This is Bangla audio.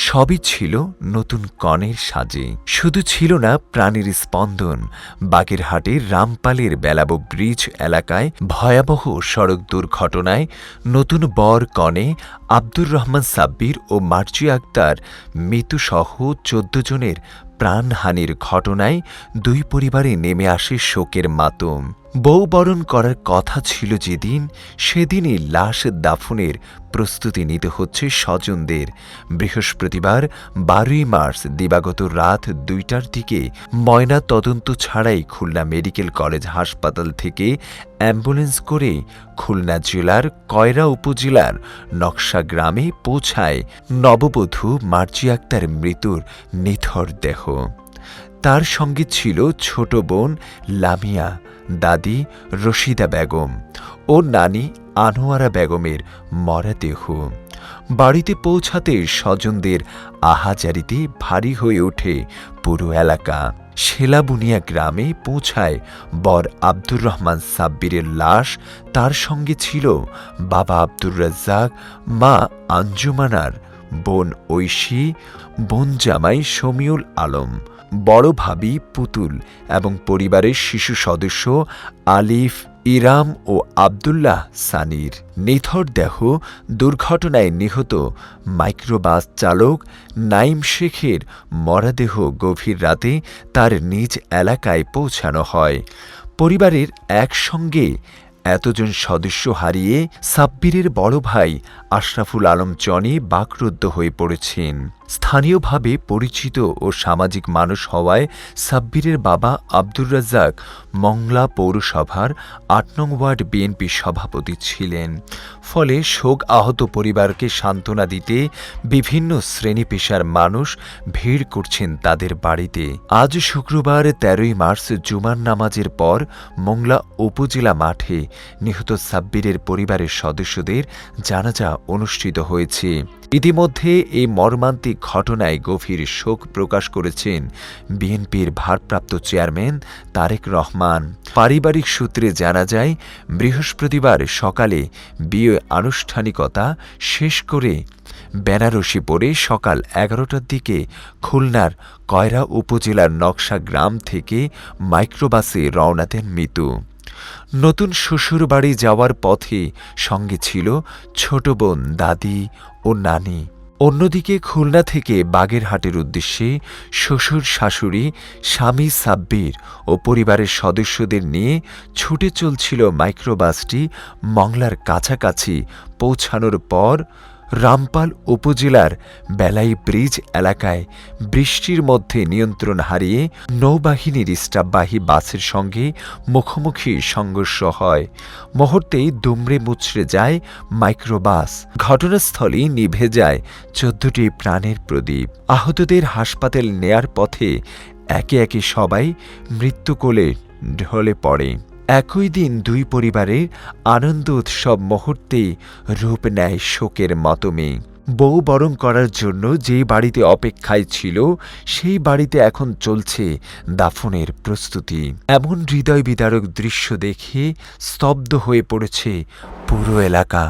সবই ছিল নতুন কনের সাজে। শুধু ছিল না প্রাণের স্পন্দন, বাগেরহাটের রামপালের বেলাবো ব্রিজ এলাকায় ভয়াবহ সড়ক দুর্ঘটনায় নতুন বর কনে আব্দুর রহমান সাব্বির ও মার্জিয়া আক্তার মৃত্যুসহ ১৪ জনের প্রাণহানির ঘটনায় দুই পরিবারে নেমে আসে শোকের মাতম। বউ বরণ করার কথা ছিল যেদিন, সেদিনই লাশ দাফনের প্রস্তুতি নিতে হচ্ছে স্বজনদের। বৃহস্পতিবার ১২ই মার্চ দিবাগত রাত ২টার দিকে ময়না তদন্ত ছাড়াই খুলনা মেডিকেল কলেজ হাসপাতাল থেকে অ্যাম্বুলেন্স করে খুলনা জেলার কয়রা উপজেলার নকশা গ্রামে পৌঁছায় নববধূ মার্জিয়া আক্তার মৃত্যুর নিথর দেহ। তার সঙ্গে ছিল ছোট বোন লামিয়া, দাদি রশিদা বেগম ও নানি আনোয়ারা বেগমের মরদেহ। বাড়িতে পৌঁছাতে স্বজনদের আহাজারিতে ভারী হয়ে ওঠে পুরো এলাকা। শেলাবুনিয়া গ্রামে পৌঁছায় বর আব্দুর রহমান সাব্বিরের লাশ। তার সঙ্গে ছিল বাবা আব্দুর রাজ্জাক, মা আঞ্জুমানার, বোন ঐশী, বোন জামাই শমিউল আলম, বড় ভাবি পুতুল এবং পরিবারের শিশু সদস্য আলিফ, ইরাম ও আবদুল্লাহ সানির। নিথর দেহ দুর্ঘটনায় নিহত মাইক্রোবাস চালক নাইম শেখের মরদেহ গভীর রাতে তার নিজ এলাকায় পৌঁছানো হয়। পরিবারের একসঙ্গে এতজন সদস্য হারিয়ে সাব্বিরের বড় ভাই আশরাফুল আলম জনি বাকরুদ্ধ হয়ে পড়েছেন। স্থানীয়ভাবে পরিচিত ও সামাজিক মানুষ হওয়ায় সাব্বিরের বাবা আব্দুর রাজ্জাক মংলা পৌরসভার ৮ নং ওয়ার্ড বিএনপি সভাপতি ছিলেন। ফলে শোক আহত পরিবারকে সান্ত্বনা দিতে বিভিন্ন শ্রেণী পেশার মানুষ ভিড় করছেন তাদের বাড়িতে। আজ শুক্রবার ১৩ই মার্চ জুমার নামাজের পর মংলা উপজেলা মাঠে নিহত সাব্বিরের পরিবারের সদস্যদের জানাজা অনুষ্ঠিত হয়েছে। ইতিমধ্যে এই মর্মান্তিক ঘটনায় গভীর শোক প্রকাশ করেছেন বিএনপির ভারপ্রাপ্ত চেয়ারম্যান তারেক রহমান। পারিবারিক সূত্রে জানা যায়, বৃহস্পতিবার সকালে বিয়ে আনুষ্ঠানিকতা শেষ করে বেনারসি পরে সকাল ১১টার দিকে খুলনার কয়রা উপজেলার নকশা গ্রাম থেকে মাইক্রোবাসে রওনা দেন মিতু। নতুন শ্বশুরবাড়ি যাওয়ার পথে সঙ্গে ছিল ছোট বোন, দাদি ও নানি। অন্যদিকে খুলনা থেকে বাগেরহাটের উদ্দেশ্যে শ্বশুর শাশুড়ি, স্বামী সাব্বির ও পরিবারের সদস্যদের নিয়ে ছুটে চলছিল মাইক্রোবাসটি। মংলার কাছাকাছি পৌঁছানোর পর রামপাল উপজেলার বেলাই ব্রিজ এলাকায় বৃষ্টির মধ্যে নিয়ন্ত্রণ হারিয়ে নৌবাহিনীর স্টাফবাহী বাসের সঙ্গে মুখোমুখি সংঘর্ষ হয়। মুহূর্তেই দুমড়ে মুচড়ে যায় মাইক্রোবাস। ঘটনাস্থলেই নিভে যায় ১৪টি প্রাণের প্রদীপ। আহতদের হাসপাতাল নেয়ার পথে একে একে সবাই মৃত্যুকোলে ঢলে পড়ে। একই দিন দুই পরিবারের আনন্দ উৎসব মুহূর্তেই রূপ নেয় শোকের মাতমে। বউ বরণ করার জন্য যে বাড়িতে অপেক্ষায় ছিল, সেই বাড়িতে এখন চলছে দাফনের প্রস্তুতি। এমন হৃদয় বিদারক দৃশ্য দেখে স্তব্ধ হয়ে পড়েছে পুরো এলাকা।